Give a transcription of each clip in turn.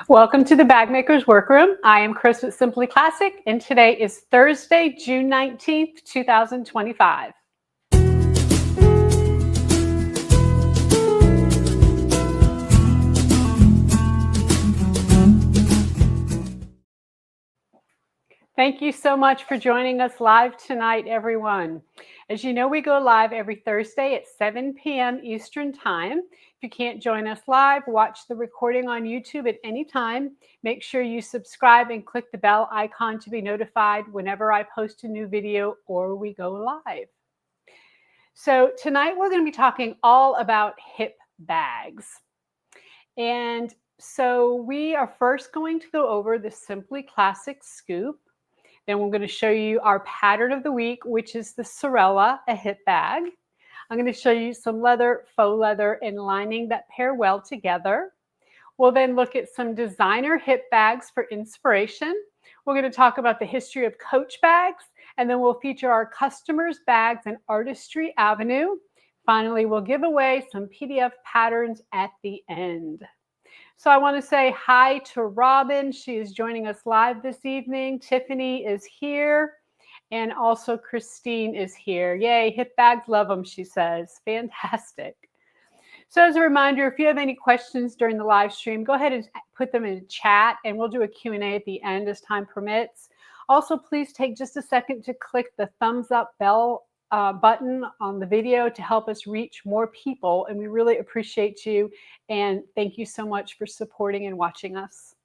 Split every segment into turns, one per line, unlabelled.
Welcome to the Bag Maker's Workroom. I am Chris with Simply Classic, and today is Thursday, June 19th, 2025. Thank you so much for joining us live tonight, everyone. As you know, we go live every Thursday at 7 p.m. Eastern Time. If you can't join us live, watch the recording on YouTube at any time. Make sure you subscribe and click the bell icon to be notified whenever I post a new video or we go live. So tonight we're going to be talking all about hip bags. And so we are first going to go over the Simply Classic Scoop. Then we're going to show you our pattern of the week, which is the Sorella, a hip bag. I'm going to show you some leather, faux leather, and lining that pair well together. We'll then look at some designer hip bags for inspiration. We're going to talk about the history of Coach bags, and then we'll feature our customers' bags in Artistry Avenue. Finally, we'll give away some PDF patterns at the end. So I want to say hi to Robin. She is joining us live this evening. Tiffany is here. And also Christine is here. Yay, hip bags, love them, she says. Fantastic. So as a reminder, if you have any questions during the live stream, go ahead and put them in chat, and we'll do a Q&A at the end as time permits. Also, please take just a second to click the thumbs up bell button on the video to help us reach more people, and we really appreciate you, and thank you so much for supporting and watching us.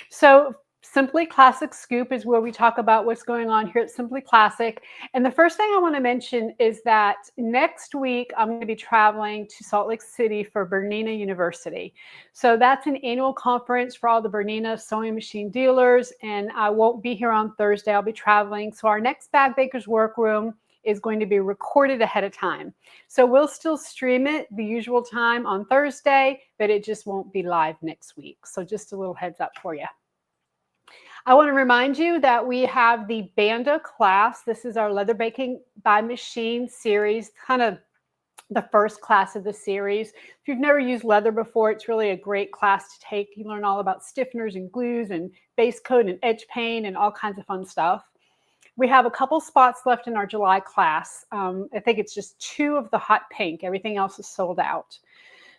So Simply Classic Scoop is where we talk about what's going on here at Simply Classic. And the first thing I want to mention is that next week I'm going to be traveling to Salt Lake City for Bernina University. So that's an annual conference for all the Bernina sewing machine dealers, and I won't be here on Thursday. I'll be traveling. So our next Bag Maker's Workroom is going to be recorded ahead of time. So we'll still stream it the usual time on Thursday, but it just won't be live next week. So just a little heads up for you. I want to remind you that we have the Banda class. This is our leather baking by machine series, kind of the first class of the series. If you've never used leather before, it's really a great class to take. You learn all about stiffeners and glues and base coat and edge paint and all kinds of fun stuff. We have a couple spots left in our July class. I think it's just 2 of the hot pink. Everything else is sold out.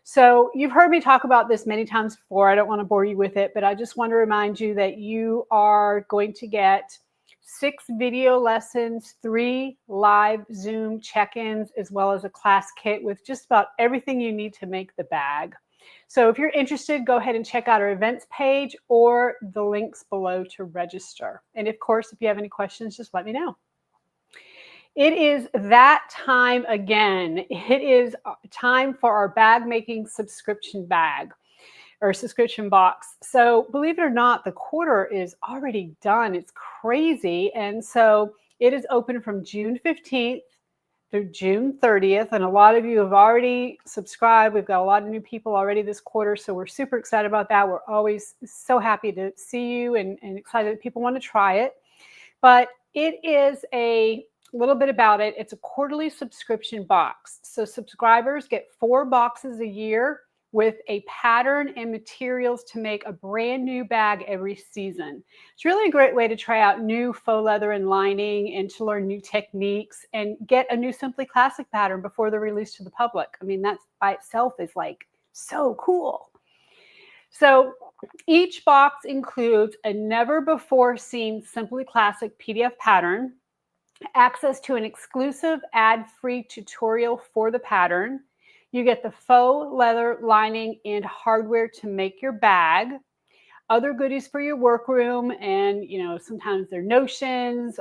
So you've heard me talk about this many times before. I don't want to bore you with it, but I just want to remind you that you are going to get 6 video lessons, 3 live Zoom check-ins, as well as a class kit with just about everything you need to make the bag. So if you're interested, go ahead and check out our events page or the links below to register. And of course, if you have any questions, just let me know. It is that time again. It is time for our bag making subscription bag or subscription box. So believe it or not, the quarter is already done. It's crazy. And so it is open from June 15th through June 30th. And a lot of you have already subscribed. We've got a lot of new people already this quarter. So we're super excited about that. We're always so happy to see you and excited that people want to try it. But it is a little bit about it. It's a quarterly subscription box. So subscribers get 4 boxes a year with a pattern and materials to make a brand new bag every season. It's really a great way to try out new faux leather and lining and to learn new techniques and get a new Simply Classic pattern before they're released to the public. I mean, that by itself is like so cool. So each box includes a never before seen Simply Classic PDF pattern, access to an exclusive ad-free tutorial for the pattern. You get the faux leather lining and hardware to make your bag, other goodies for your workroom, and sometimes they're notions.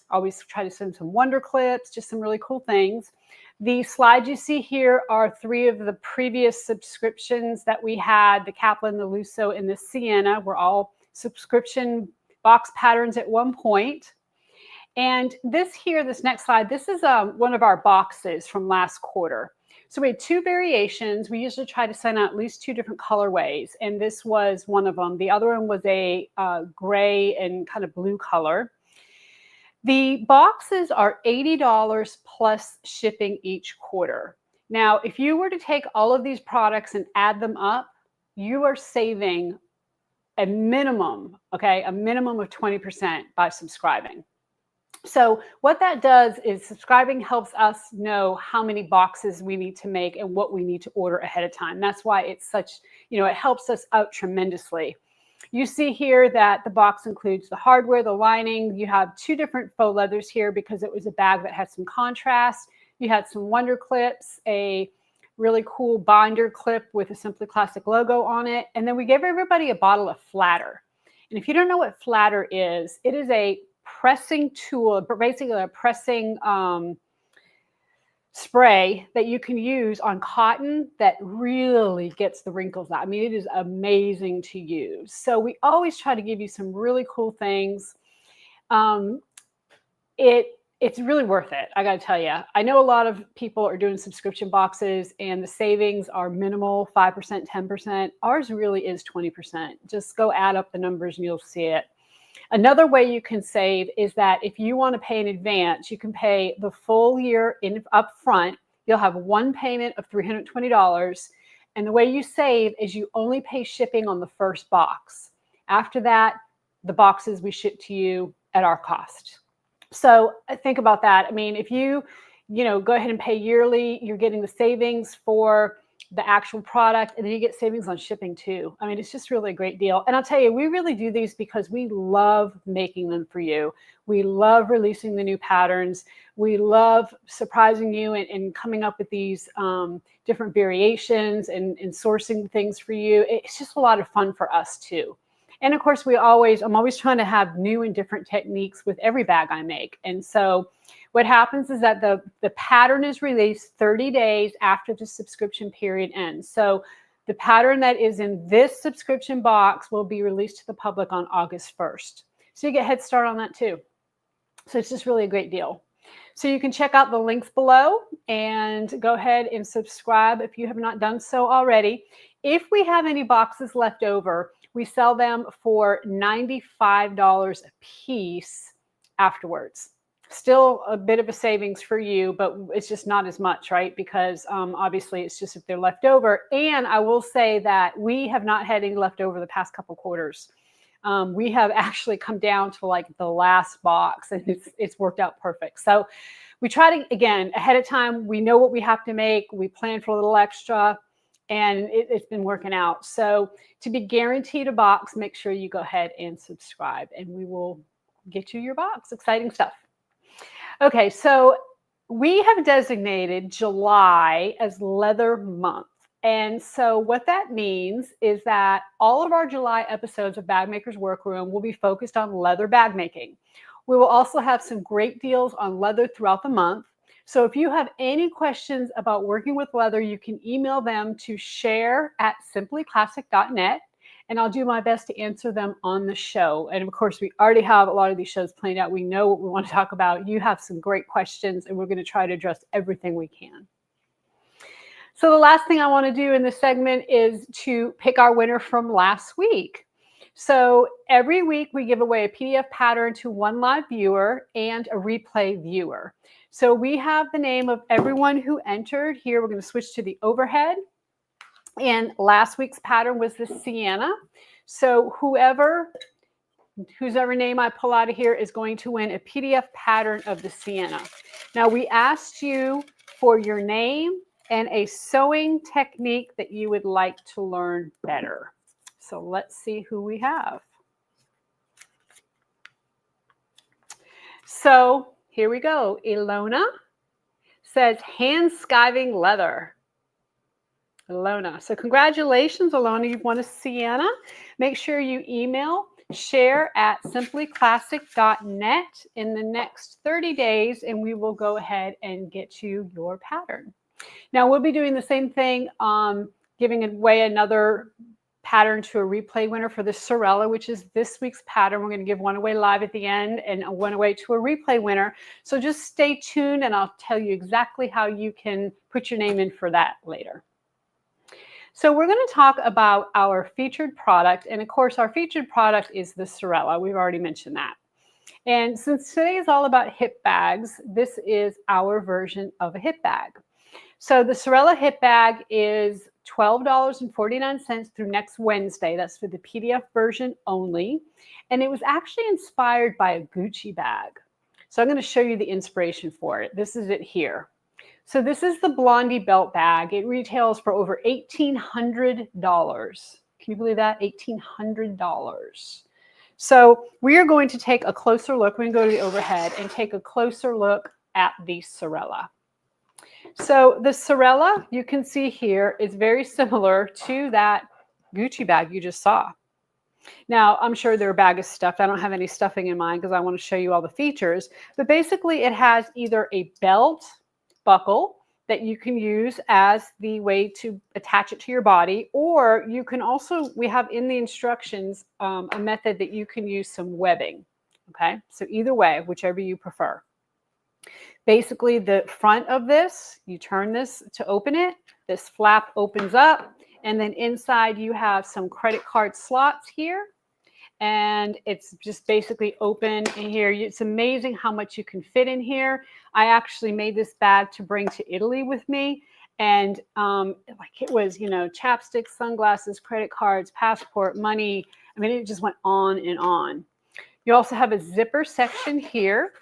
Always try to send some wonder clips, just some really cool things. The slides you see here are 3 of the previous subscriptions that we had. The Kaplan, the Lusso, and the Sienna were all subscription box patterns at one point. And this next slide, this is one of our boxes from last quarter. So we had 2 variations. We usually try to send out at least 2 different colorways, and this was one of them. The other one was a gray and kind of blue color. The boxes are $80 plus shipping each quarter. Now, if you were to take all of these products and add them up, you are saving a minimum, okay, a minimum of 20% by subscribing. So what that does is subscribing helps us know how many boxes we need to make and what we need to order ahead of time. That's why it's such, it helps us out tremendously. You see here that the box includes the hardware, the lining. You have 2 different faux leathers here because it was a bag that had some contrast. You had some wonder clips, a really cool binder clip with a Simply Classic logo on it. And then we gave everybody a bottle of flatter. And if you don't know what flatter is, it is a pressing tool, basically a pressing spray that you can use on cotton that really gets the wrinkles out. I mean, it is amazing to use. So we always try to give you some really cool things. It's really worth it, I got to tell you. I know a lot of people are doing subscription boxes and the savings are minimal, 5%, 10%. Ours really is 20%. Just go add up the numbers and you'll see it. Another way you can save is that if you want to pay in advance, you can pay the full year up front. You'll have one payment of $320. And the way you save is you only pay shipping on the first box. After that, the boxes we ship to you at our cost. So think about that. I mean, if you go ahead and pay yearly, you're getting the savings for the actual product, and then you get savings on shipping too. I mean, it's just really a great deal. And I'll tell you, we really do these because we love making them for you. We love releasing the new patterns. We love surprising you and coming up with these different variations and sourcing things for you. It's just a lot of fun for us too. And of course, I'm always trying to have new and different techniques with every bag I make. And so what happens is that the pattern is released 30 days after the subscription period ends. So the pattern that is in this subscription box will be released to the public on August 1st. So you get a head start on that too. So it's just really a great deal. So you can check out the links below and go ahead and subscribe if you have not done so already. If we have any boxes left over, we sell them for $95 a piece afterwards. Still a bit of a savings for you, but it's just not as much, right? Because obviously it's just if they're left over. And I will say that we have not had any left over the past couple quarters. We have actually come down to like the last box, and it's worked out perfect. So we try to, again, ahead of time, we know what we have to make. We plan for a little extra, and it's been working out. So to be guaranteed a box, make sure you go ahead and subscribe, and we will get you your box. Exciting stuff. Okay, so we have designated July as Leather Month. And so what that means is that all of our July episodes of Bag Maker's Workroom will be focused on leather bag making. We will also have some great deals on leather throughout the month. So if you have any questions about working with leather, you can email them to share@simplyclassic.net. And I'll do my best to answer them on the show. And of course, we already have a lot of these shows planned out. We know what we want to talk about. You have some great questions, and we're going to try to address everything we can. So the last thing I want to do in this segment is to pick our winner from last week. So every week we give away a PDF pattern to one live viewer and a replay viewer. So we have the name of everyone who entered here. We're going to switch to the overhead. And last week's pattern was the Sienna. So whose ever name I pull out of here is going to win a PDF pattern of the Sienna. Now we asked you for your name and a sewing technique that you would like to learn better. So let's see who we have. So here we go. Ilona says hand skiving leather. Ilona. So congratulations, Ilona. You've won a Sienna. Make sure you email share@simplyclassic.net in the next 30 days, and we will go ahead and get you your pattern. Now, we'll be doing the same thing, giving away another pattern to a replay winner for the Sorella, which is this week's pattern. We're going to give one away live at the end and one away to a replay winner. So just stay tuned, and I'll tell you exactly how you can put your name in for that later. So we're going to talk about our featured product. And of course, our featured product is the Sorella. We've already mentioned that. And since today is all about hip bags, this is our version of a hip bag. So the Sorella hip bag is $12.49 through next Wednesday. That's for the PDF version only. And it was actually inspired by a Gucci bag. So I'm going to show you the inspiration for it. This is it here. So this is the Blondie belt bag. It retails for over $1,800. Can you believe that? $1,800. So we are going to take a closer look. We're going to go to the overhead and take a closer look at the Sorella. So the Sorella, you can see here, is very similar to that Gucci bag you just saw. Now, I'm sure their bag is stuffed. I don't have any stuffing in mine because I want to show you all the features. But basically, it has either a belt buckle that you can use as the way to attach it to your body, or you can also, we have in the instructions a method that you can use some webbing. Okay, so either way, whichever you prefer. Basically, the front of this, you turn this to open it. This flap opens up, and then inside you have some credit card slots here. And it's just basically open in here. It's amazing how much you can fit in here. I actually made this bag to bring to Italy with me. And like it was, you know, chapsticks, sunglasses, credit cards, passport, money. I mean, it just went on and on. You also have a zipper section here.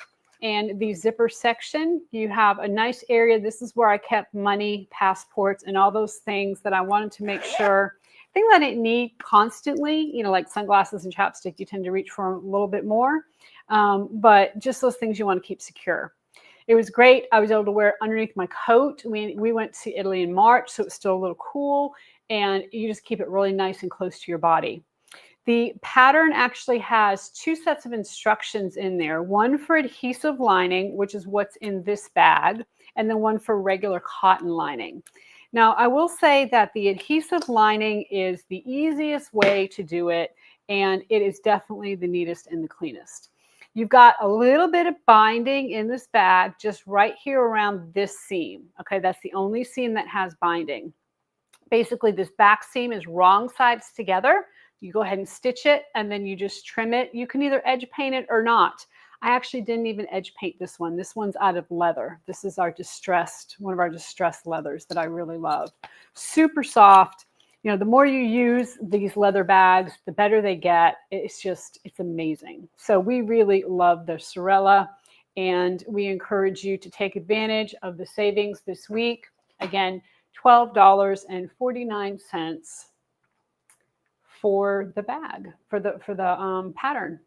And the zipper section, you have a nice area. This is where I kept money, passports, and all those things that I wanted to make sure. Things I didn't need constantly, you know, like sunglasses and chapstick, you tend to reach for a little bit more. But just those things you want to keep secure. It was great. I was able to wear it underneath my coat. We went to Italy in March, so it's still a little cool. And you just keep it really nice and close to your body. The pattern actually has two sets of instructions in there. One for adhesive lining, which is what's in this bag, and then one for regular cotton lining. Now, I will say that the adhesive lining is the easiest way to do it, and it is definitely the neatest and the cleanest. You've got a little bit of binding in this bag just right here around this seam. Okay, that's the only seam that has binding. Basically, this back seam is wrong sides together. You go ahead and stitch it, and then you just trim it. You can either edge paint it or not. I actually didn't even edge paint this one. This one's out of leather. This is our distressed, one of our distressed leathers that I really love. Super soft. You know, the more you use these leather bags, the better they get. It's just, it's amazing. So we really love the Sorella, and we encourage you to take advantage of the savings this week. Again, $12.49 for the bag, for the pattern.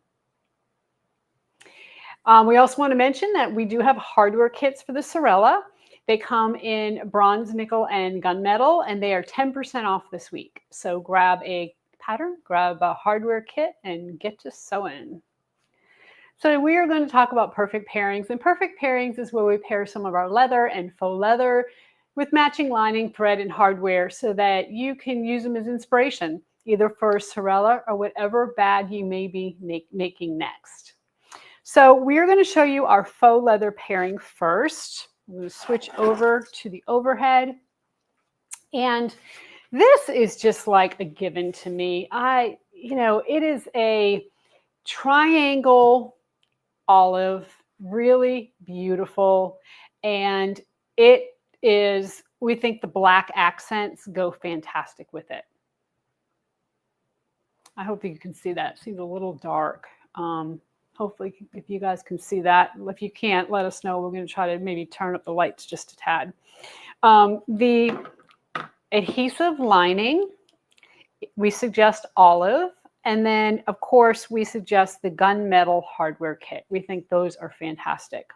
We also want to mention that we do have hardware kits for the Sorella. They come in bronze, nickel, and gunmetal, and they are 10% off this week. So grab a pattern, grab a hardware kit, and get to sewing. So we are going to talk about perfect pairings, and perfect pairings is where we pair some of our leather and faux leather with matching lining, thread, and hardware so that you can use them as inspiration, either for Sorella or whatever bag you may be making next. So we're going to show you our faux leather pairing first. I'm going to switch over to the overhead. And this is just like a given to me. You know, it is a triangle olive, really beautiful. And it is, we think the black accents go fantastic with it. I hope you can see that. It seems a little dark. Hopefully, if you guys can see that. If you can't, let us know. We're going to try to maybe turn up the lights just a tad. The adhesive lining, we suggest olive. And then, of course, we suggest the gunmetal hardware kit. We think those are fantastic.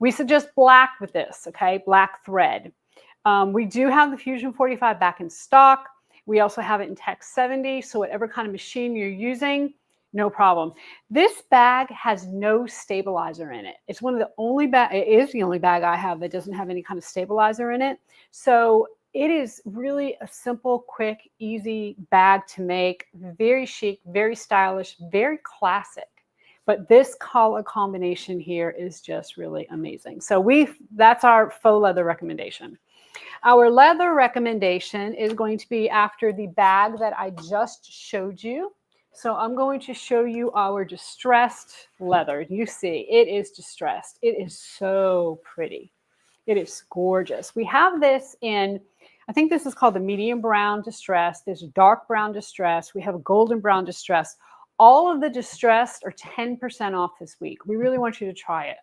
We suggest black with this, okay? Black thread. We do have the Fusion 45 back in stock. We also have it in Tech 70, so whatever kind of machine you're using, no problem. This bag has no stabilizer in it. It's one of the only bag, it is the only bag I have that doesn't have any kind of stabilizer in it. So it is really a simple, quick, easy bag to make. Very chic, very stylish, very classic. But this color combination here is just really amazing. So that's our faux leather recommendation. Our leather recommendation is going to be after the bag that I just showed you. So I'm going to show you our distressed leather. You see, it is distressed. It is so pretty. It is gorgeous. We have this in, I think this is called the medium brown distress. There's a dark brown distress. We have a golden brown distress. All of the distressed are 10% off this week. We really want you to try it.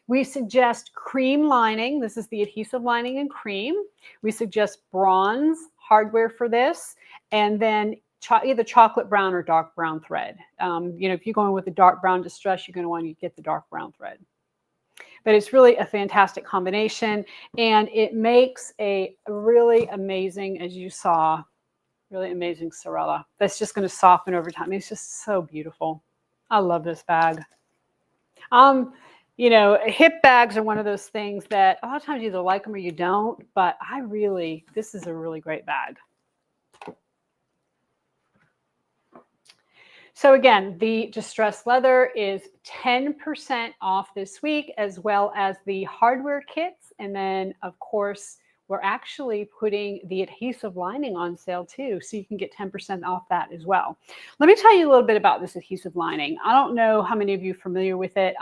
We suggest cream lining. This is the adhesive lining in cream. We suggest bronze hardware for this, and then either chocolate brown or dark brown thread. If you're going with the dark brown distress, you're going to want to get the dark brown thread. But it's really a fantastic combination, and it makes a really amazing, as you saw, really amazing Sorella. That's just going to soften over time. It's just so beautiful. I love this bag. Hip bags are one of those things that a lot of times you either like them or you don't, but this is a really great bag. So again, the distressed leather is 10% off this week, as well as the hardware kits. And then, of course, we're actually putting the adhesive lining on sale too, so you can get 10% off that as well. Let me tell you a little bit about this adhesive lining. I don't know how many of you are familiar with it.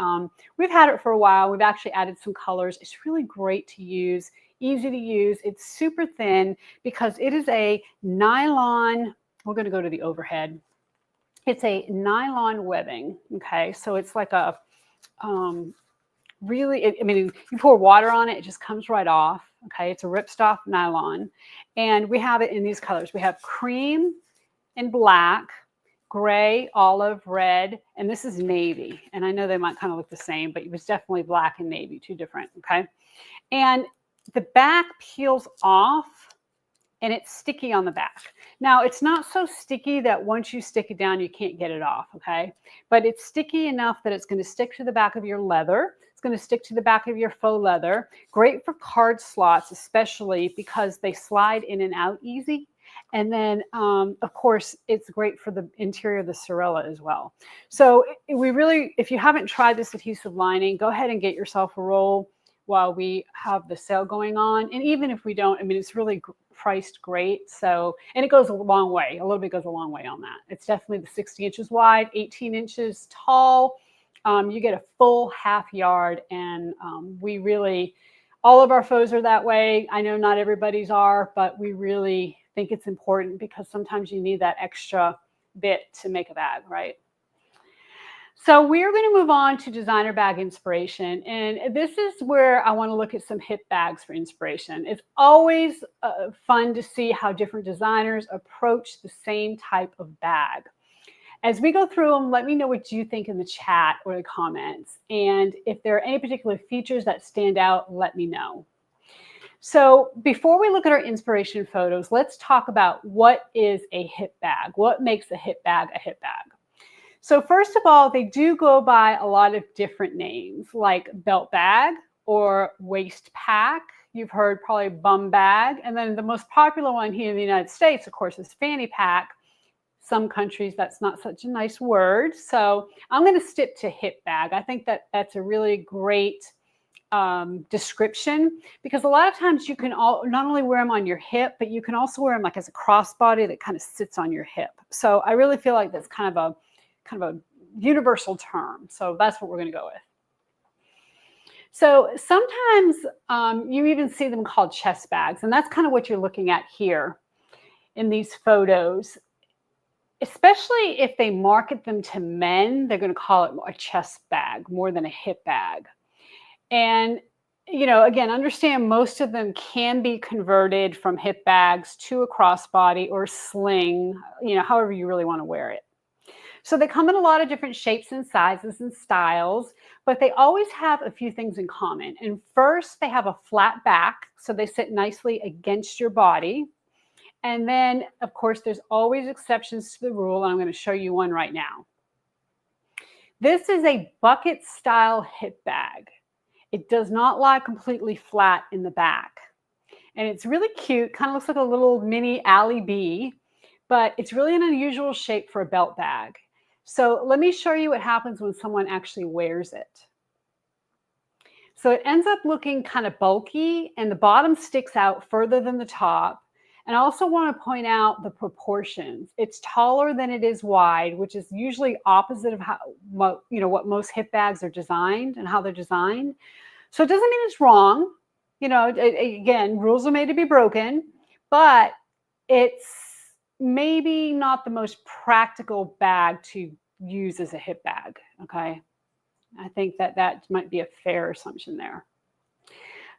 We've had it for a while. We've actually added some colors. It's really great to use, easy to use. It's super thin because it is a nylon. We're going to go to the overhead. It's a nylon webbing, okay? So it's like a, you pour water on it, it just comes right off, okay? It's a ripstop nylon. And we have it in these colors. We have cream and black, gray, olive, red, and this is navy. And I know they might kind of look the same, but it was definitely black and navy, two different, okay? And the back peels off, and it's sticky on the back. Now, it's not so sticky that once you stick it down, you can't get it off, okay? But it's sticky enough that it's going to stick to the back of your leather. It's going to stick to the back of your faux leather. Great for card slots, especially because they slide in and out easy. And then, of course, it's great for the interior of the Sorella as well. So if you haven't tried this adhesive lining, go ahead and get yourself a roll while we have the sale going on. And even if we don't, it's really priced great. So, and it goes a long way. A little bit goes a long way on that. It's definitely the 60 inches wide, 18 inches tall. You get a full half yard, and all of our faux are that way. I know not everybody's are, but we really think it's important because sometimes you need that extra bit to make a bag, right? So we're going to move on to designer bag inspiration. And this is where I want to look at some hip bags for inspiration. It's always fun to see how different designers approach the same type of bag. As we go through them, let me know what you think in the chat or the comments. And if there are any particular features that stand out, let me know. So before we look at our inspiration photos, let's talk about what is a hip bag. What makes a hip bag a hip bag? So first of all, they do go by a lot of different names, like belt bag or waist pack. You've heard probably bum bag. And then the most popular one here in the United States, of course, is fanny pack. Some countries, that's not such a nice word. So I'm going to stick to hip bag. I think that that's a really great description, because a lot of times you can not only wear them on your hip, but you can also wear them like as a crossbody that kind of sits on your hip. So I really feel like that's kind of a universal term. So that's what we're going to go with. So sometimes you even see them called chest bags, and that's kind of what you're looking at here in these photos. Especially if they market them to men, they're going to call it a chest bag more than a hip bag. And, again, understand most of them can be converted from hip bags to a crossbody or sling, however you really want to wear it. So they come in a lot of different shapes and sizes and styles, but they always have a few things in common. And first, they have a flat back, so they sit nicely against your body. And then, of course, there's always exceptions to the rule, and I'm going to show you one right now. This is a bucket style hip bag. It does not lie completely flat in the back. And it's really cute, kind of looks like a little mini alley bee, but it's really an unusual shape for a belt bag. So let me show you what happens when someone actually wears it. So it ends up looking kind of bulky, and the bottom sticks out further than the top. And I also want to point out the proportions. It's taller than it is wide, which is usually opposite of what most hip bags are designed and how they're designed. So it doesn't mean it's wrong. You know, again, rules are made to be broken, but it's maybe not the most practical bag to use as a hip bag. Okay. I think that might be a fair assumption there.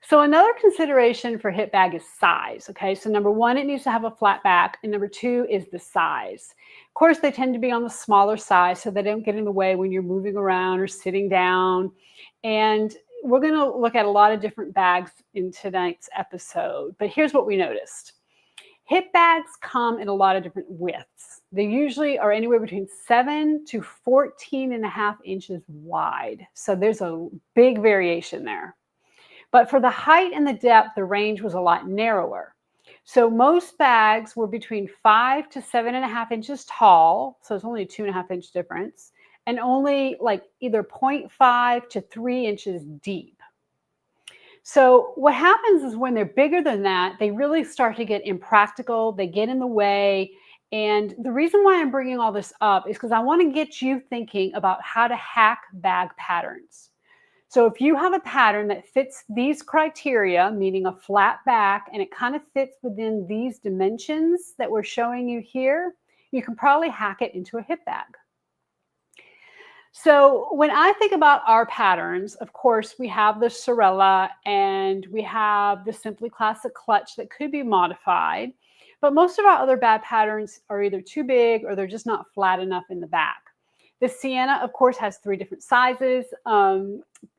So another consideration for hip bag is size. Okay, so number one, it needs to have a flat back, and number two is the size. Of course, they tend to be on the smaller size so they don't get in the way when you're moving around or sitting down. And we're going to look at a lot of different bags in tonight's episode, but here's what we noticed. Hip bags come in a lot of different widths. They usually are anywhere between 7 to 14.5 inches wide. So there's a big variation there. But for the height and the depth, the range was a lot narrower. So most bags were between 5 to 7.5 inches tall. So it's only a 2.5 inch difference, and only like either 0.5 to 3 inches deep. So what happens is when they're bigger than that, they really start to get impractical. They get in the way. And the reason why I'm bringing all this up is because I want to get you thinking about how to hack bag patterns. So if you have a pattern that fits these criteria, meaning a flat back, and it kind of fits within these dimensions that we're showing you here, you can probably hack it into a hip bag. So when I think about our patterns, of course, we have the Sorella and we have the Simply Classic clutch that could be modified. But most of our other bag patterns are either too big or they're just not flat enough in the back. The Sienna, of course, has 3 different sizes.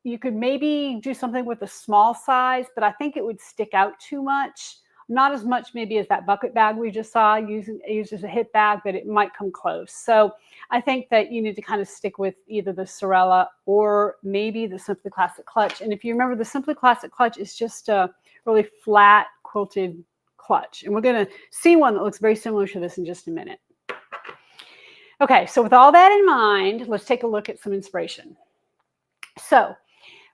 You could maybe do something with a small size, but I think it would stick out too much. Not as much maybe as that bucket bag we just saw used as a hip bag, but it might come close. So I think that you need to kind of stick with either the Sorella or maybe the Simply Classic clutch. And if you remember, the Simply Classic clutch is just a really flat quilted clutch. And we're going to see one that looks very similar to this in just a minute. Okay, so with all that in mind, let's take a look at some inspiration. So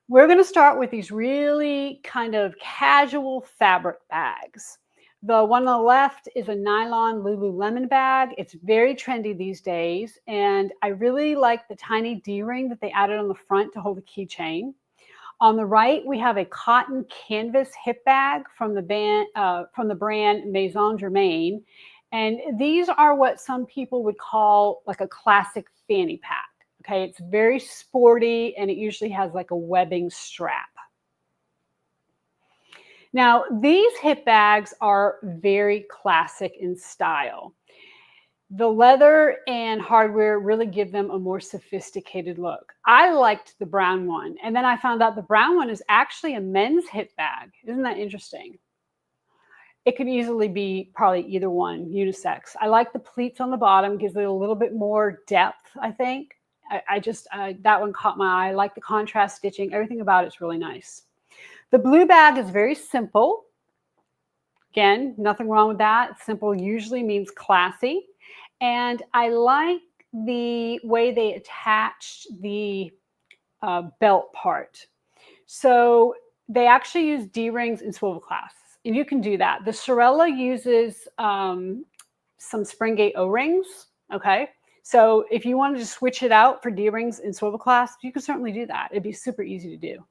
we're going to start with these really kind of casual fabric bags. The one on the left is a nylon Lululemon bag. It's very trendy these days, and I really like the tiny D-ring that they added on the front to hold a keychain. On the right, we have a cotton canvas hip bag from the brand Maison Germain. And these are what some people would call like a classic fanny pack. Okay, it's very sporty and it usually has like a webbing strap. Now, these hip bags are very classic in style. The leather and hardware really give them a more sophisticated look. I liked the brown one, and then I found out the brown one is actually a men's hip bag. Isn't that interesting? It could easily be probably either one, unisex. I like the pleats on the bottom, gives it a little bit more depth, I think. That one caught my eye. I like the contrast stitching. Everything about it's really nice. The blue bag is very simple. Again, nothing wrong with that. Simple usually means classy. And I like the way they attached the belt part. So they actually use D-rings and swivel clasps. And you can do that. The Sorella uses some spring-gate O-rings, okay? So if you wanted to switch it out for D-rings and swivel clasps, you could certainly do that. It'd be super easy to do.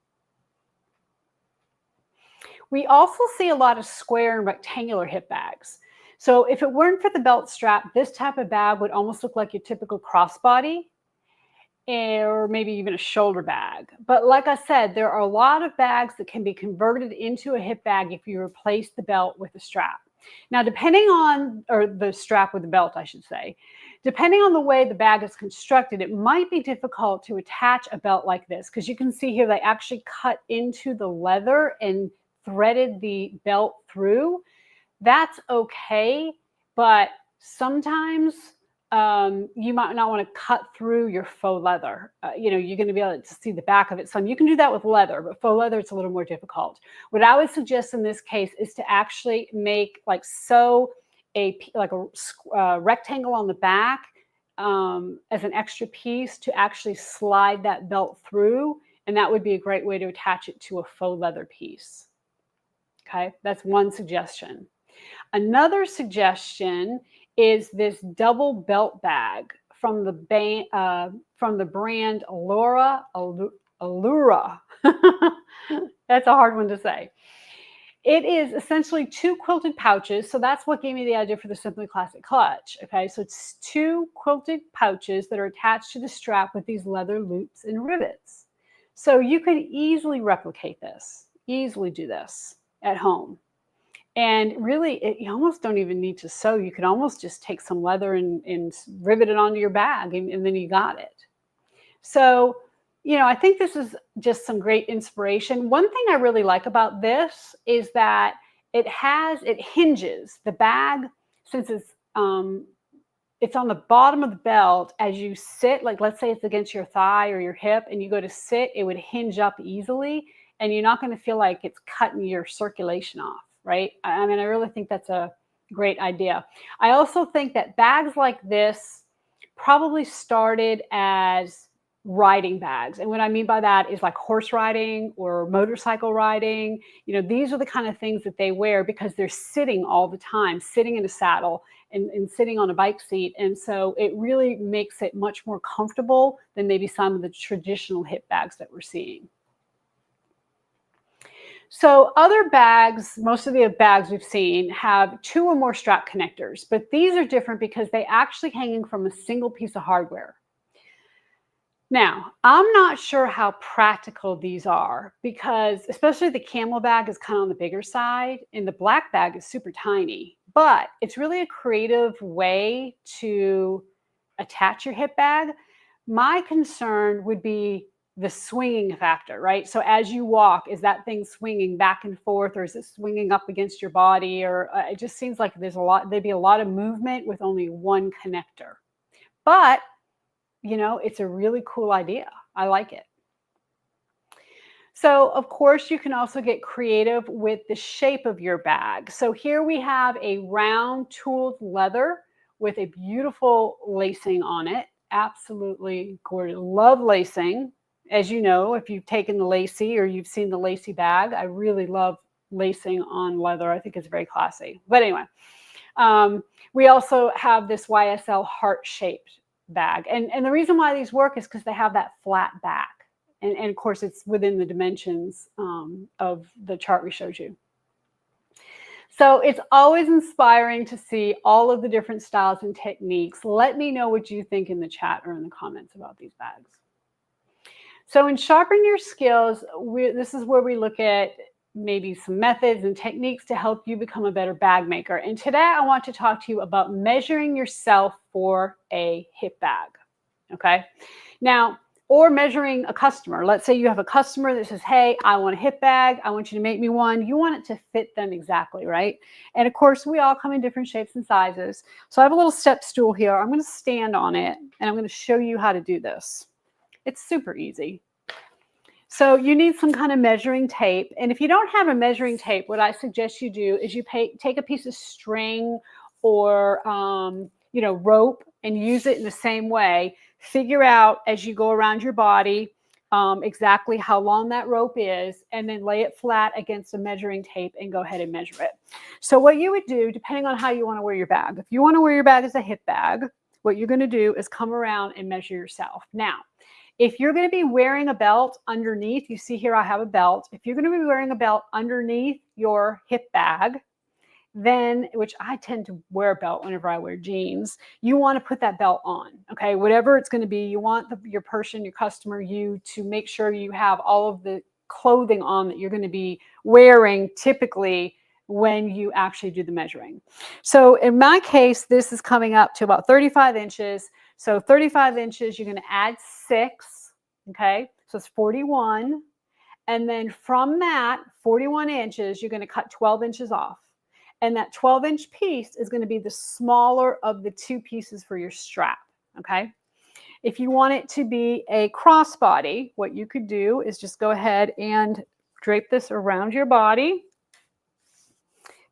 We also see a lot of square and rectangular hip bags. So if it weren't for the belt strap, this type of bag would almost look like your typical crossbody, or maybe even a shoulder bag. But like I said, there are a lot of bags that can be converted into a hip bag if you replace the belt with the strap. Now, depending on, or the strap with the belt, I should say, depending on the way the bag is constructed, it might be difficult to attach a belt like this, because you can see here they actually cut into the leather and threaded the belt through. That's okay, but sometimes you might not want to cut through your faux leather. You're going to be able to see the back of it some. You can do that with leather, but faux leather, it's a little more difficult. What I would suggest in this case is to actually sew a rectangle on the back as an extra piece to actually slide that belt through, and that would be a great way to attach it to a faux leather piece. Okay, that's one suggestion. Another suggestion is this double belt bag from the brand Allura. That's a hard one to say. It is essentially 2 quilted pouches. So that's what gave me the idea for the Simply Classic clutch. Okay, so it's 2 quilted pouches that are attached to the strap with these leather loops and rivets. So you could easily replicate this, easily do this at home. And really, you almost don't even need to sew. You can almost just take some leather and rivet it onto your bag, and then you got it. So, I think this is just some great inspiration. One thing I really like about this is that it hinges the bag, since it's on the bottom of the belt. As you sit, like let's say it's against your thigh or your hip, and you go to sit, it would hinge up easily, and you're not going to feel like it's cutting your circulation off, right? I mean, I really think that's a great idea. I also think that bags like this probably started as riding bags. And what I mean by that is like horse riding or motorcycle riding. These are the kind of things that they wear because they're sitting all the time, sitting in a saddle and sitting on a bike seat. And so it really makes it much more comfortable than maybe some of the traditional hip bags that we're seeing. So other bags, most of the bags we've seen have 2 or more strap connectors, but these are different because they actually hanging from a single piece of hardware. Now, I'm not sure how practical these are because especially the camel bag is kind of on the bigger side and the black bag is super tiny, but it's really a creative way to attach your hip bag. My concern would be the swinging factor, right? So as you walk, is that thing swinging back and forth, or is it swinging up against your body? Or it just seems like there'd be a lot of movement with only one connector. But it's a really cool idea. I like it. So, of course, you can also get creative with the shape of your bag. So here we have a round tooled leather with a beautiful lacing on it. Absolutely gorgeous. Love lacing. As you know, if you've taken the lacy or you've seen the lacy bag, I really love lacing on leather. I think it's very classy. But anyway, we also have this YSL heart-shaped bag. And the reason why these work is because they have that flat back. And of course, it's within the dimensions of the chart we showed you. So it's always inspiring to see all of the different styles and techniques. Let me know what you think in the chat or in the comments about these bags. So in Sharpen Your Skills, this is where we look at maybe some methods and techniques to help you become a better bag maker. And today I want to talk to you about measuring yourself for a hip bag, okay? Now, or measuring a customer. Let's say you have a customer that says, hey, I want a hip bag. I want you to make me one. You want it to fit them exactly, right? And of course, we all come in different shapes and sizes. So I have a little step stool here. I'm going to stand on it, and I'm going to show you how to do this. It's super easy. So you need some kind of measuring tape. And if you don't have a measuring tape, what I suggest you do is you take a piece of string or rope and use it in the same way. Figure out as you go around your body exactly how long that rope is, and then lay it flat against a measuring tape and go ahead and measure it. So what you would do, depending on how you want to wear your bag, if you want to wear your bag as a hip bag, what you're going to do is come around and measure yourself. Now, if you're going to be wearing a belt underneath, you see here I have a belt. If you're going to be wearing a belt underneath your hip bag, then, which I tend to wear a belt whenever I wear jeans, you want to put that belt on, okay? Whatever it's going to be, you want your person, your customer, you to make sure you have all of the clothing on that you're going to be wearing typically when you actually do the measuring. So in my case, this is coming up to about 35 inches. So 35 inches, you're going to add 6, okay? So it's 41. And then from that 41 inches, you're going to cut 12 inches off. And that 12-inch piece is going to be the smaller of the 2 pieces for your strap, okay? If you want it to be a crossbody, what you could do is just go ahead and drape this around your body.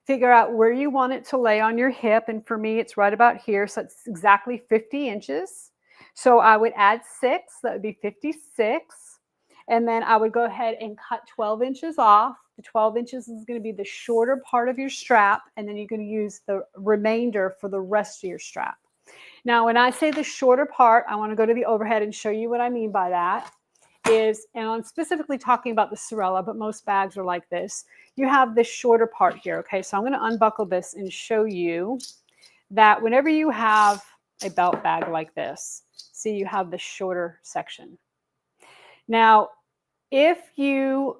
Figure out where you want it to lay on your hip. And for me, it's right about here. So it's exactly 50 inches. So I would add 6. That would be 56. And then I would go ahead and cut 12 inches off. The 12 inches is going to be the shorter part of your strap. And then you're going to use the remainder for the rest of your strap. Now, when I say the shorter part, I want to go to the overhead and show you what I mean by that. is, and I'm specifically talking about the Sorella, but most bags are like this. You have this shorter part here, okay? So I'm going to unbuckle this and show you that whenever you have a belt bag like this, see, you have the shorter section. Now, if you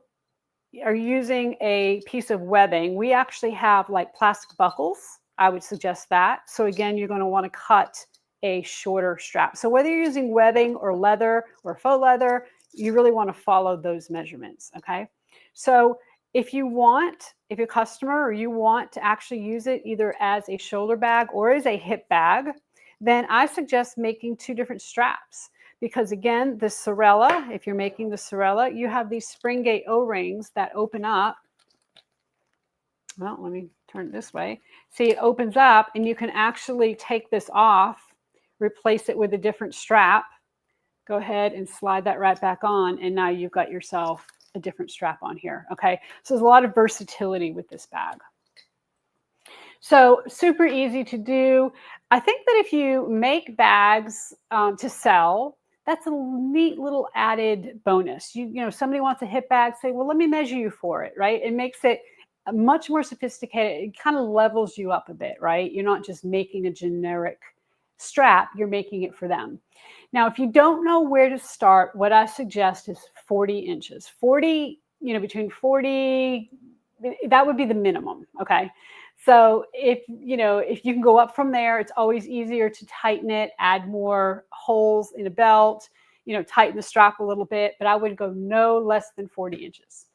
are using a piece of webbing, we actually have like plastic buckles. I would suggest that. So again, you're going to want to cut a shorter strap. So whether you're using webbing or leather or faux leather, you really want to follow those measurements, okay? So if you're a customer or you want to actually use it either as a shoulder bag or as a hip bag, then I suggest making two different straps. Because again, the Sorella, if you're making the Sorella, you have these spring gate O-rings that open up. Well, let me turn it this way. See, it opens up and you can actually take this off, replace it with a different strap. Go ahead and slide that right back on. And now you've got yourself a different strap on here. Okay. So there's a lot of versatility with this bag. So super easy to do. I think that if you make bags to sell, that's a neat little added bonus. You know, somebody wants a hip bag, say, well, let me measure you for it, right? It makes it much more sophisticated. It kind of levels you up a bit, right? You're not just making a generic strap, you're making it for them. Now, if you don't know where to start, what I suggest is 40 inches. 40, you know, between 40, that would be the minimum, okay? So if you can go up from there, it's always easier to tighten it, add more holes in a belt, you know, tighten the strap a little bit, but I would go no less than 40 inches.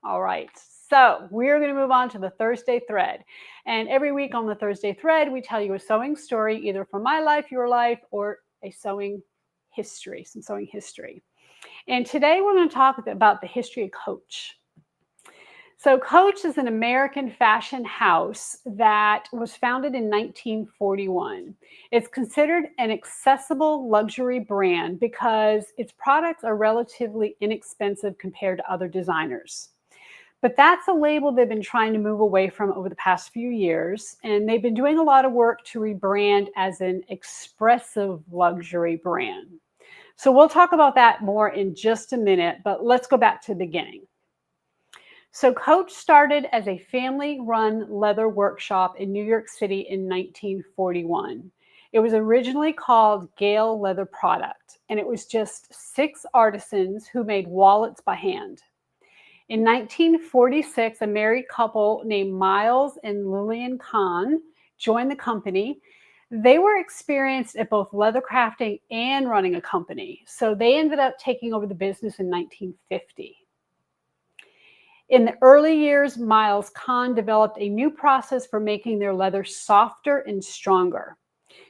All right, so we're going to move on to the Thursday thread. And every week on the Thursday thread, we tell you a sewing story, either from my life, your life, or a sewing history, some sewing history. And today we're going to talk about the history of Coach. So Coach is an American fashion house that was founded in 1941. It's considered an accessible luxury brand because its products are relatively inexpensive compared to other designers. But that's a label they've been trying to move away from over the past few years, and they've been doing a lot of work to rebrand as an expressive luxury brand. So we'll talk about that more in just a minute, but let's go back to the beginning. So Coach started as a family-run leather workshop in New York City in 1941. It was originally called Gale Leather Product, and it was just 6 artisans who made wallets by hand. In 1946, a married couple named Miles and Lillian Kahn joined the company. They were experienced at both leather crafting and running a company, so they ended up taking over the business in 1950. In the early years, Miles Kahn developed a new process for making their leather softer and stronger.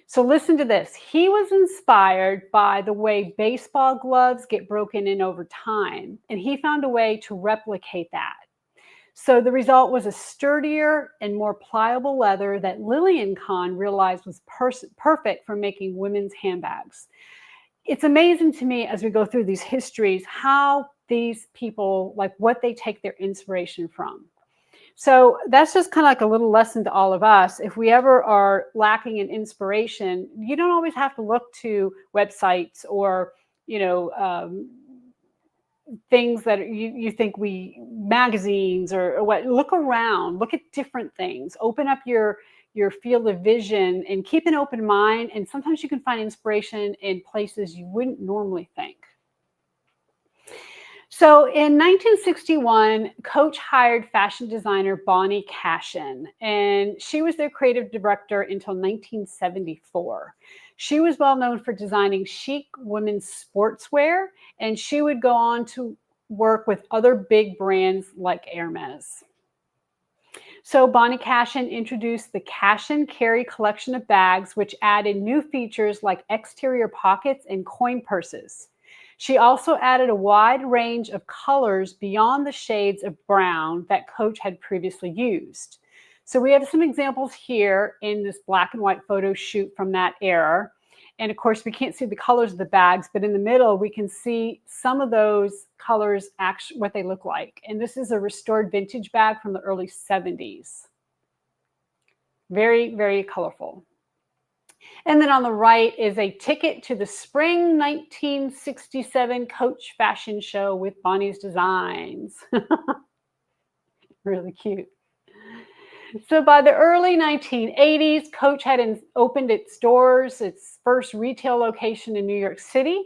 So listen to this. He was inspired by the way baseball gloves get broken in over time, and he found a way to replicate that. So the result was a sturdier and more pliable leather that Lillian Kahn realized was perfect for making women's handbags. It's amazing to me as we go through these histories how these people, like what they take their inspiration from. So that's just kind of like a little lesson to all of us. If we ever are lacking in inspiration, you don't always have to look to websites or, things that you think magazines or what. Look around, look at different things, open up your field of vision and keep an open mind. And sometimes you can find inspiration in places you wouldn't normally think. So in 1961, Coach hired fashion designer Bonnie Cashin, and she was their creative director until 1974. She was well known for designing chic women's sportswear, and she would go on to work with other big brands like Hermes. So Bonnie Cashin introduced the Cashin Carry collection of bags, which added new features like exterior pockets and coin purses. She also added a wide range of colors beyond the shades of brown that Coach had previously used. So we have some examples here in this black and white photo shoot from that era. And of course, we can't see the colors of the bags, but in the middle, we can see some of those colors, actually what they look like. And this is a restored vintage bag from the early 70s. Very, very colorful. And then on the right is a ticket to the spring 1967 Coach fashion show with Bonnie's Designs. Really cute. So by the early 1980s, Coach had opened its doors, its first retail location in New York City.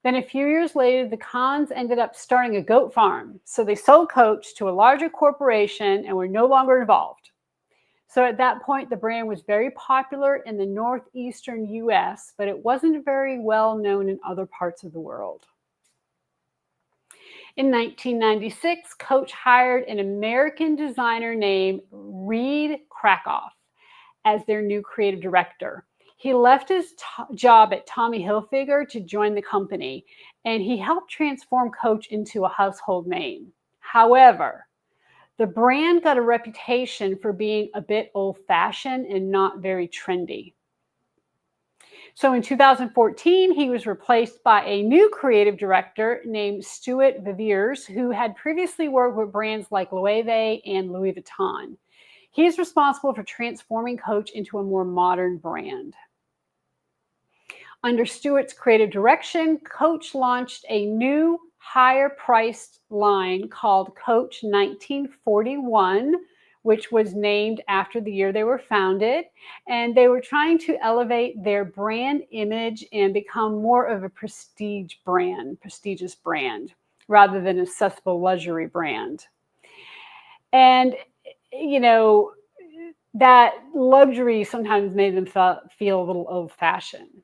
Then a few years later, the Kahns ended up starting a goat farm. So they sold Coach to a larger corporation and were no longer involved. So at that point, the brand was very popular in the northeastern US, but it wasn't very well known in other parts of the world. In 1996, Coach hired an American designer named Reed Krakoff as their new creative director. He left his job at Tommy Hilfiger to join the company, and he helped transform Coach into a household name. However, the brand got a reputation for being a bit old-fashioned and not very trendy. So in 2014, he was replaced by a new creative director named Stuart Viviers, who had previously worked with brands like Loewe and Louis Vuitton. He is responsible for transforming Coach into a more modern brand. Under Stuart's creative direction, Coach launched a new, higher-priced line called Coach 1941, which was named after the year they were founded. And they were trying to elevate their brand image and become more of a prestigious brand, rather than an accessible luxury brand. And, you know, that luxury sometimes made them feel a little old-fashioned.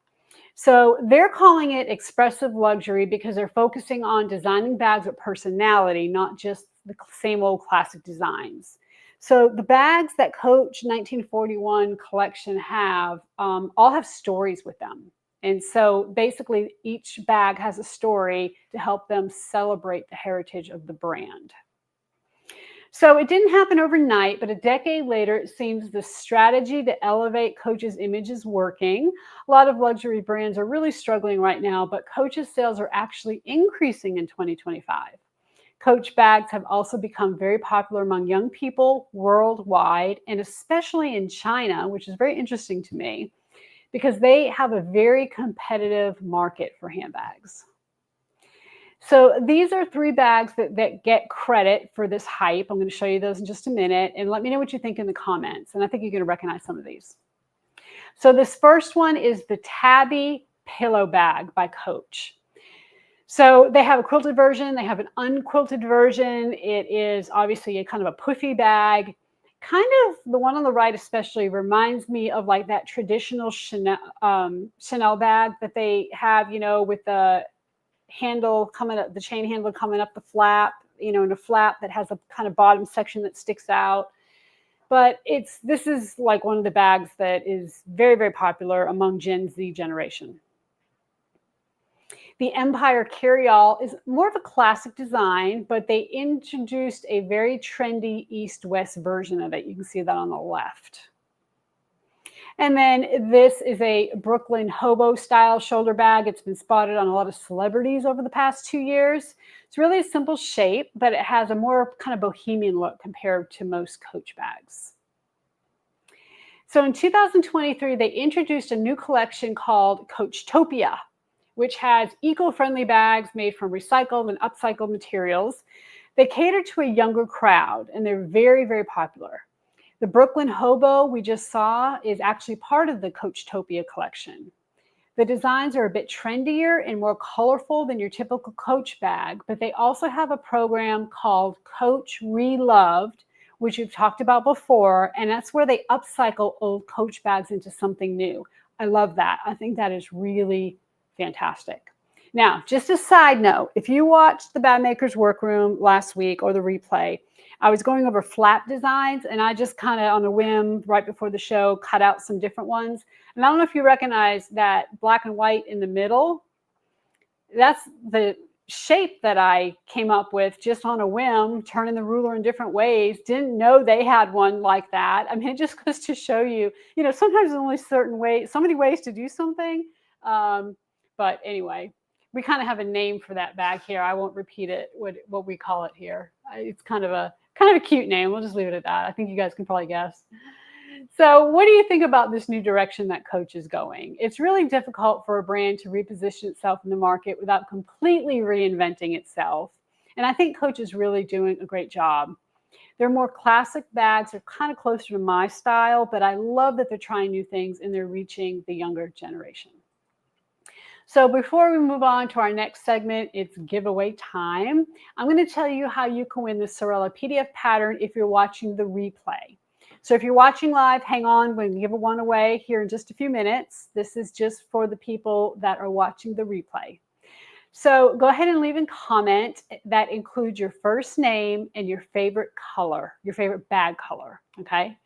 So they're calling it expressive luxury because they're focusing on designing bags with personality, not just the same old classic designs. So the bags that Coach 1941 collection have all have stories with them. And so basically each bag has a story to help them celebrate the heritage of the brand. So it didn't happen overnight, but a decade later, it seems the strategy to elevate Coach's image is working. A lot of luxury brands are really struggling right now, but Coach's sales are actually increasing in 2025. Coach bags have also become very popular among young people worldwide, and especially in China, which is very interesting to me because they have a very competitive market for handbags. So these are three bags that get credit for this hype. I'm going to show you those in just a minute, and let me know what you think in the comments. And I think you're going to recognize some of these. So this first one is the Tabby Pillow Bag by Coach. So they have a quilted version. They have an unquilted version. It is obviously a kind of a puffy bag. Kind of the one on the right especially reminds me of like that traditional Chanel bag that they have, you know, with the handle coming up, the chain handle coming up the flap, you know, and a flap that has a kind of bottom section that sticks out. But this is like one of the bags that is very, very popular among Gen Z generation. The Empire Carryall is more of a classic design, but they introduced a very trendy East-West version of it. You can see that on the left. And then this is a Brooklyn hobo style shoulder bag. It's been spotted on a lot of celebrities over the past 2 years. It's really a simple shape, but it has a more kind of bohemian look compared to most Coach bags. So in 2023, they introduced a new collection called Coachtopia, which has eco-friendly bags made from recycled and upcycled materials. They cater to a younger crowd, and they're very, very popular. The Brooklyn Hobo we just saw is actually part of the Coachtopia collection. The designs are a bit trendier and more colorful than your typical Coach bag, but they also have a program called Coach Reloved, which we've talked about before, and that's where they upcycle old Coach bags into something new. I love that. I think that is really fantastic. Now, just a side note, if you watched the Bag Maker's Workroom last week or the replay, I was going over flap designs, and I just kind of on a whim right before the show cut out some different ones. And I don't know if you recognize that black and white in the middle. That's the shape that I came up with just on a whim, turning the ruler in different ways. Didn't know they had one like that. I mean, it just goes to show you, you know, sometimes there's only certain ways, so many ways to do something. But anyway, we kind of have a name for that bag here. I won't repeat it, what we call it here. It's kind of a cute name. We'll just leave it at that. I think you guys can probably guess. So what do you think about this new direction that Coach is going? It's really difficult for a brand to reposition itself in the market without completely reinventing itself. And I think Coach is really doing a great job. They're more classic bags. They're kind of closer to my style, but I love that they're trying new things and they're reaching the younger generation. So before we move on to our next segment, it's giveaway time. I'm going to tell you how you can win the Sorella PDF pattern if you're watching the replay. So if you're watching live, hang on, we're going to give one away here in just a few minutes. This is just for the people that are watching the replay. So go ahead and leave a comment that includes your first name and your favorite color, your favorite bag color, okay?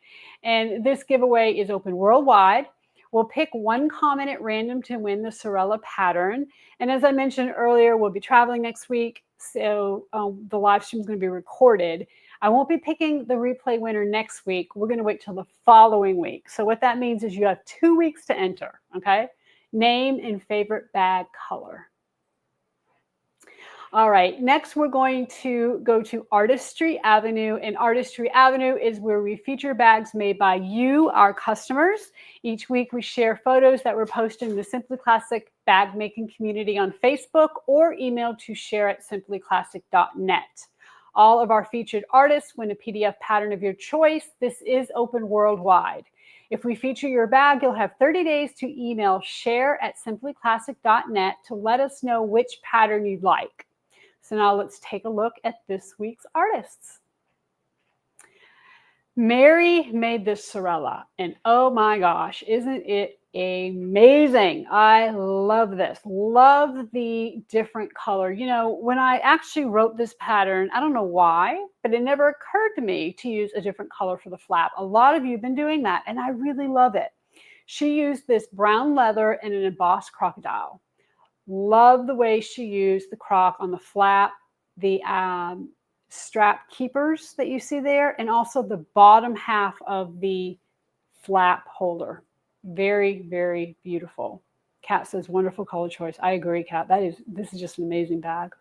And this giveaway is open worldwide. We'll pick one comment at random to win the Sorella pattern. And as I mentioned earlier, we'll be traveling next week, so the live stream is going to be recorded. I won't be picking the replay winner next week. We're going to wait till the following week. So what that means is you have 2 weeks to enter, okay? Name and favorite bag color. All right, next we're going to go to Artistry Avenue, and Artistry Avenue is where we feature bags made by you, our customers. Each week we share photos that we're posting in the Simply Classic bag making community on Facebook or email to share@simplyclassic.net. All of our featured artists win a PDF pattern of your choice. This is open worldwide. If we feature your bag, you'll have 30 days to email share@simplyclassic.net to let us know which pattern you'd like. So now let's take a look at this week's artists. Mary made this Sorella, and oh my gosh, isn't it amazing? I love this. Love the different color. You know, when I actually wrote this pattern, I don't know why, but it never occurred to me to use a different color for the flap. A lot of you have been doing that, and I really love it. She used this brown leather and an embossed crocodile. Love the way she used the croc on the flap, the strap keepers that you see there, and also the bottom half of the flap holder. Very, very beautiful. Kat says, wonderful color choice. I agree, Kat. This is just an amazing bag.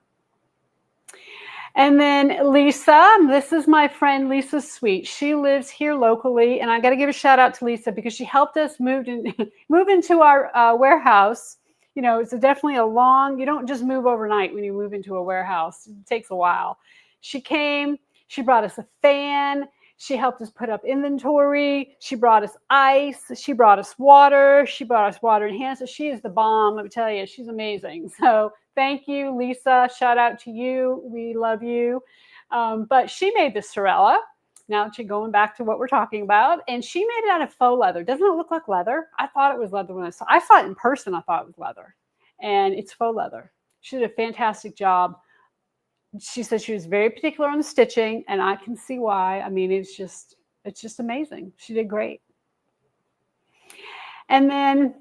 And then Lisa, this is my friend Lisa Sweet. She lives here locally, and I got to give a shout out to Lisa because she helped us move into our warehouse. You know, it's definitely you don't just move overnight when you move into a warehouse. It takes a while. She came, she brought us a fan, she helped us put up inventory, she brought us ice, she brought us water, enhancer. She is the bomb, let me tell you, she's amazing. So thank you, Lisa. Shout out to you. We love you. But she made the Sorella. Now she's going back to what we're talking about. And she made it out of faux leather. Doesn't it look like leather? I thought it was leather when I saw it in person. I thought it was leather. And it's faux leather. She did a fantastic job. She said she was very particular on the stitching, and I can see why. I mean, it's just amazing. She did great. And then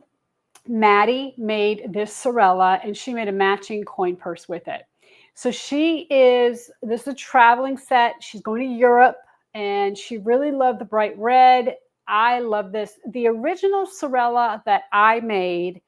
Maddie made this Sorella, and she made a matching coin purse with it. So this is a traveling set. She's going to Europe. And she really loved the bright red. I love this. The original Sorella that I made,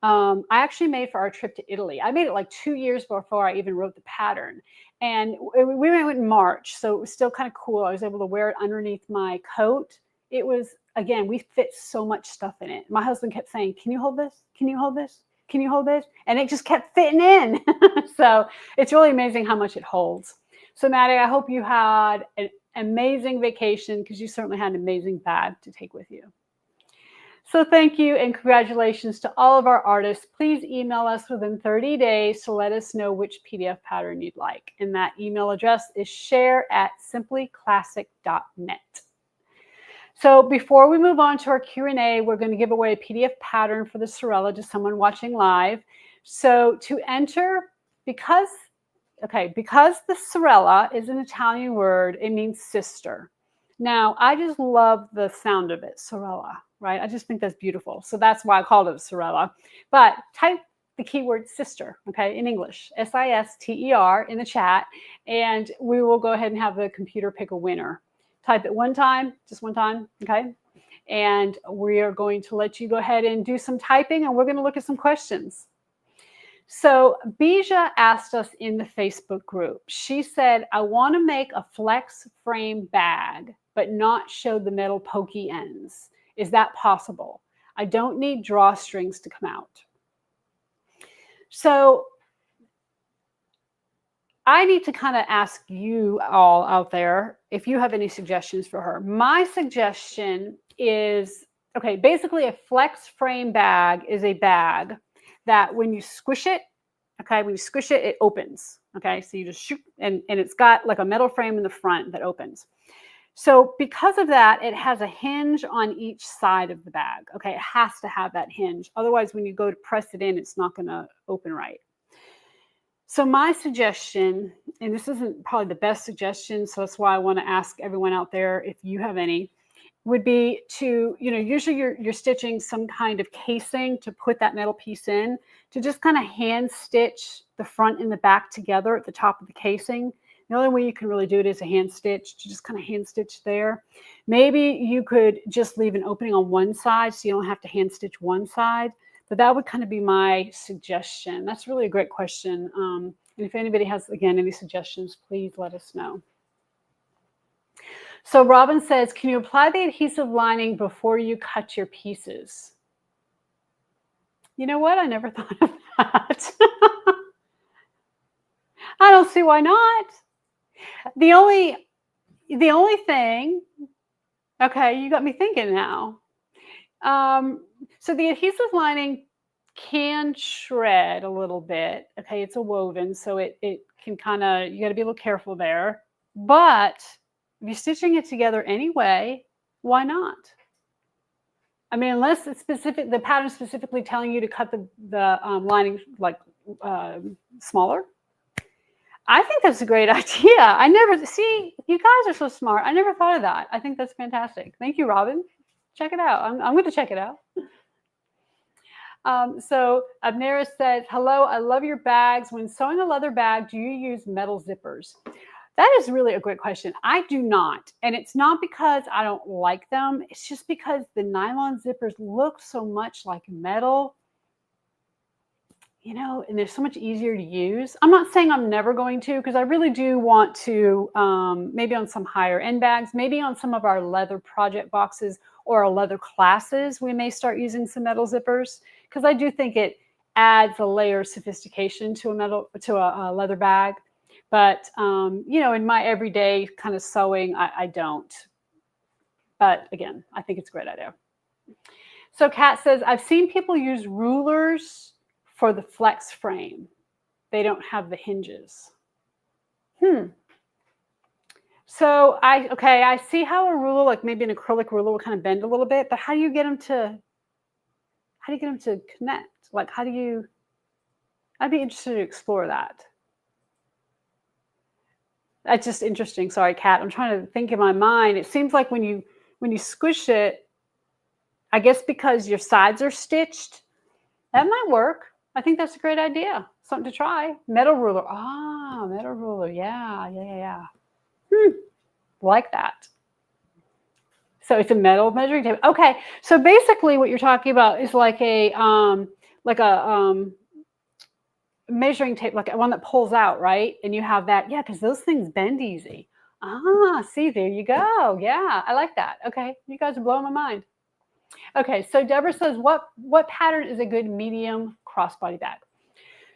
I actually made for our trip to Italy. I made it like 2 years before I even wrote the pattern. And we went in March, so it was still kind of cool. I was able to wear it underneath my coat. It was, again, we fit so much stuff in it. My husband kept saying, can you hold this? Can you hold this? Can you hold this? And it just kept fitting in. So it's really amazing how much it holds. So Maddie, I hope you had an amazing vacation because you certainly had an amazing bag to take with you. So thank you and congratulations to all of our artists. Please email us within 30 days to let us know which PDF pattern you'd like. And that email address is share@simplyclassic.net. So before we move on to our Q&A, we're going to give away a PDF pattern for the Sorella to someone watching live. So to enter, because the Sorella is an Italian word, it means sister. Now, I just love the sound of it, Sorella, right? I just think that's beautiful. So that's why I called it a Sorella. But type the keyword sister, okay, in English, S-I-S-T-E-R in the chat, and we will go ahead and have the computer pick a winner. Type it one time, just one time, okay? And we are going to let you go ahead and do some typing, and we're going to look at some questions. So Bija asked us in the Facebook group, she said, I want to make a flex frame bag, but not show the metal pokey ends. Is that possible? I don't need drawstrings to come out. So I need to kind of ask you all out there if you have any suggestions for her. My suggestion is, okay, basically a flex frame bag is a bag that when you squish it, okay, when you squish it, it opens. Okay, so you just shoot, and it's got like a metal frame in the front that opens. So because of that, it has a hinge on each side of the bag. Okay, it has to have that hinge. Otherwise, when you go to press it in, it's not going to open right. So my suggestion, and this isn't probably the best suggestion, so that's why I want to ask everyone out there if you have any, would be to, usually you're stitching some kind of casing to put that metal piece in, to just kind of hand stitch the front and the back together at the top of the casing. The only way you can really do it is a hand stitch, to just kind of hand stitch there. Maybe you could just leave an opening on one side so you don't have to hand stitch one side, but that would kind of be my suggestion. That's really a great question. And if anybody has, again, any suggestions, please let us know. So Robin says, can you apply the adhesive lining before you cut your pieces? You know what? I never thought of that. I don't see why not. The only thing, okay, you got me thinking now. So the adhesive lining can shred a little bit. Okay, it's a woven, so it can kind of, you got to be a little careful there. But if you're stitching it together anyway, why not? I mean, unless it's specific, the pattern specifically telling you to cut the lining like smaller. I think that's a great idea. I never, see, you guys are so smart. I never thought of that. I think that's fantastic. Thank you, Robin. Check it out. I'm going to check it out. So Abnera says, hello, I love your bags. When sewing a leather bag, do you use metal zippers? That is really a great question. I do not. And it's not because I don't like them. It's just because the nylon zippers look so much like metal, and they're so much easier to use. I'm not saying I'm never going to, because I really do want to, maybe on some higher end bags, maybe on some of our leather project boxes or our leather classes, we may start using some metal zippers, because I do think it adds a layer of sophistication to a leather bag. But, in my everyday kind of sewing, I don't. But again, I think it's a great idea. So Kat says, I've seen people use rulers for the flex frame. They don't have the hinges. So I see how a ruler, like maybe an acrylic ruler, will kind of bend a little bit, but how do you get them to connect? Like, I'd be interested to explore that. That's just interesting. Sorry, Kat. I'm trying to think in my mind. It seems like when you squish it, I guess because your sides are stitched, that might work. I think that's a great idea. Something to try. Metal ruler. Ah, metal ruler. Yeah. Like that. So it's a metal measuring tape. Okay. So basically what you're talking about is like a measuring tape, like one that pulls out, right? And you have that, yeah, because those things bend easy. Ah, see, there you go. Yeah, I like that. Okay, you guys are blowing my mind. Okay, so Deborah says, what pattern is a good medium crossbody bag?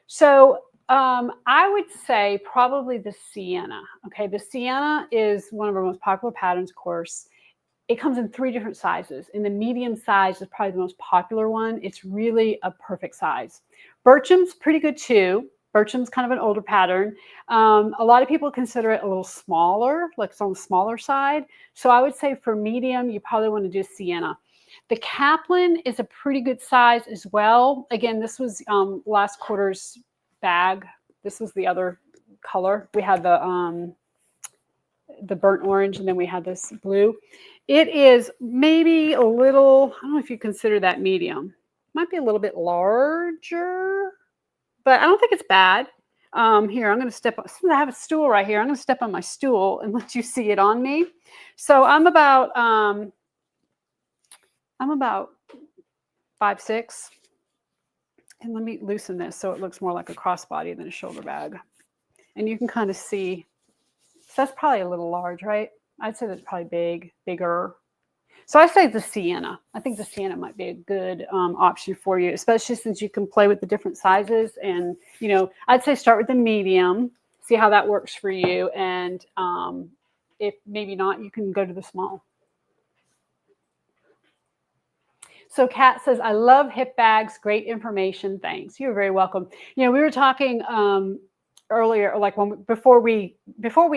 So I would say probably the sienna. Okay, the sienna is one of our most popular patterns, of course. It comes in 3 different sizes, and the medium size is probably the most popular one. It's really a perfect size. Bircham's pretty good too. Bircham's kind of an older pattern. A lot of people consider it a little smaller, like it's on the smaller side. So I would say for medium, you probably want to do sienna. The Kaplan is a pretty good size as well. Again, this was last quarter's bag. This was the other color. We had the burnt orange, and then we had this blue. It is maybe a little, I don't know if you consider that medium. Might be a little bit larger, but I don't think it's bad. Here, I'm going to step on, since I have a stool right here, I'm going to step on my stool and let you see it on me. So I'm about 5'6", and let me loosen this so it looks more like a crossbody than a shoulder bag. And you can kind of see, so that's probably a little large, right? I'd say that's probably bigger. So I say the sienna. I think the sienna might be a good option for you, especially since you can play with the different sizes. And, you know, I'd say start with the medium, see how that works for you. And if maybe not, you can go to the small. So Kat says, I love hip bags. Great information. Thanks. You're very welcome. You know, we were talking earlier, like before we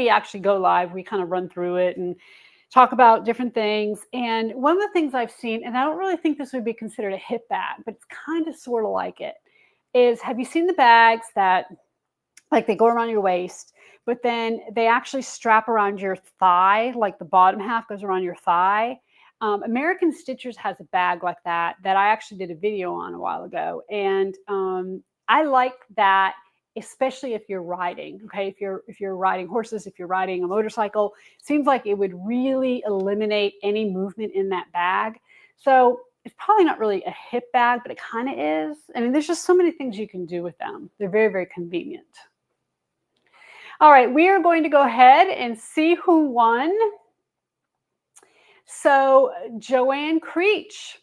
actually go live, we kind of run through it and talk about different things. And one of the things I've seen, and I don't really think this would be considered a hip bag, but it's kind of sort of like it, is have you seen the bags that like they go around your waist, but then they actually strap around your thigh, like the bottom half goes around your thigh? American Stitchers has a bag like that I actually did a video on a while ago. And I like that, especially if you're riding, okay? If you're riding horses, if you're riding a motorcycle, seems like it would really eliminate any movement in that bag. So it's probably not really a hip bag, but it kind of is. I mean, there's just so many things you can do with them. They're very, very convenient. All right, we are going to go ahead and see who won. So Joanne Creech,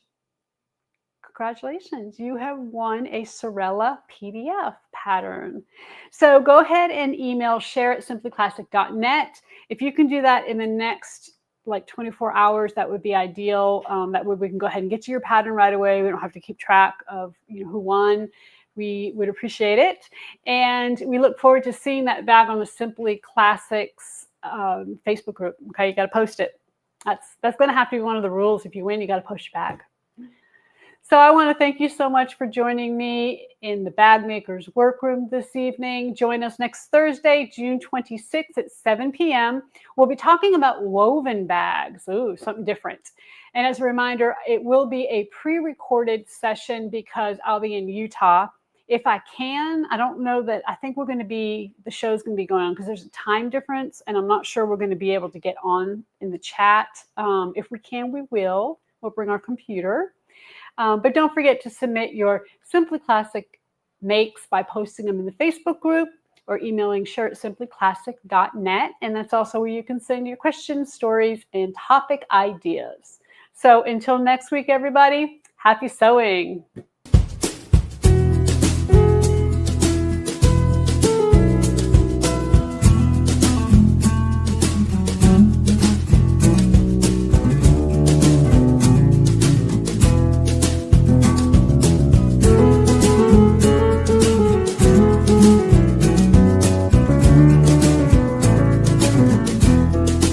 congratulations, you have won a Sorella PDF pattern. So go ahead and email share@simplyclassic.net. If you can do that in the next like 24 hours, that would be ideal. That way we can go ahead and get to your pattern right away. We don't have to keep track of who won. We would appreciate it. And we look forward to seeing that bag on the Simply Classics Facebook group. Okay, you got to post it. That's going to have to be one of the rules. If you win, you got to post your bag. So I want to thank you so much for joining me in the Bag Makers Workroom this evening. Join us next Thursday, June 26th at 7 p.m. We'll be talking about woven bags. Ooh, something different. And as a reminder, it will be a pre-recorded session because I'll be in Utah. If I can, I don't know that, I think the show's going to be going on because there's a time difference and I'm not sure we're going to be able to get on in the chat. If we can, we will. We'll bring our computer. But don't forget to submit your Simply Classic makes by posting them in the Facebook group or emailing share@simplyclassic.net. And that's also where you can send your questions, stories, and topic ideas. So until next week, everybody, happy sewing.